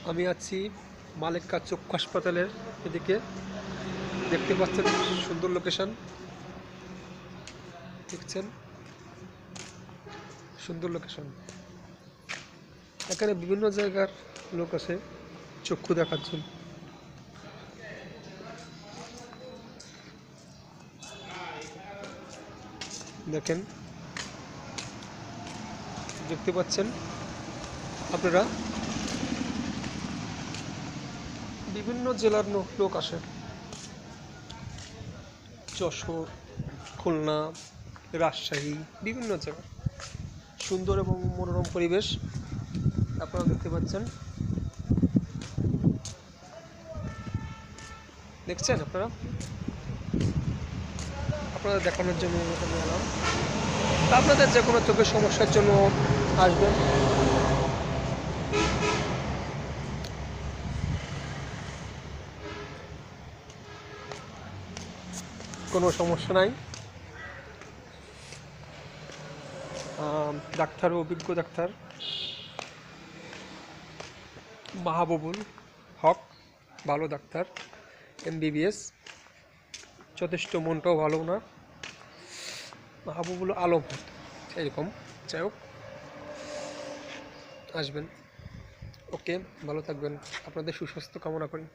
আমি আছি মালেক্কা চক্ষু হাসপাতালের এদিকে। দেখতে পাচ্ছেন সুন্দর লোকেশন, দেখছেন সুন্দর লোকেশন। এখানে বিভিন্ন জায়গার লোক আসে চক্ষু দেখার জন্য। দেখেন, দেখতে পাচ্ছেন আপনারা, বিভিন্ন জেলার লোক আসে। যশোর, খুলনা, রাজশাহী, বিভিন্ন জায়গা। সুন্দর এবং মনোরম পরিবেশ আপনারা দেখতে পাচ্ছেন। দেখছেন আপনারা, আপনাদের দেখানোর জন্য এখানে এলাম। আপনাদের যে কোনো চোখের সমস্যার জন্য আসবেন। কোনো সমস্যা নাই। ডাক্তার, অভিজ্ঞ ডাক্তার মাহবুবুল হক, ভালো ডাক্তার, MBBS, যথেষ্ট মনটাও ভালো না। মাহবুবুল আলম এরকম, যাই হোক, আসবেন। ওকে, ভালো থাকবেন। আপনাদের সুস্বাস্থ্য কামনা করি।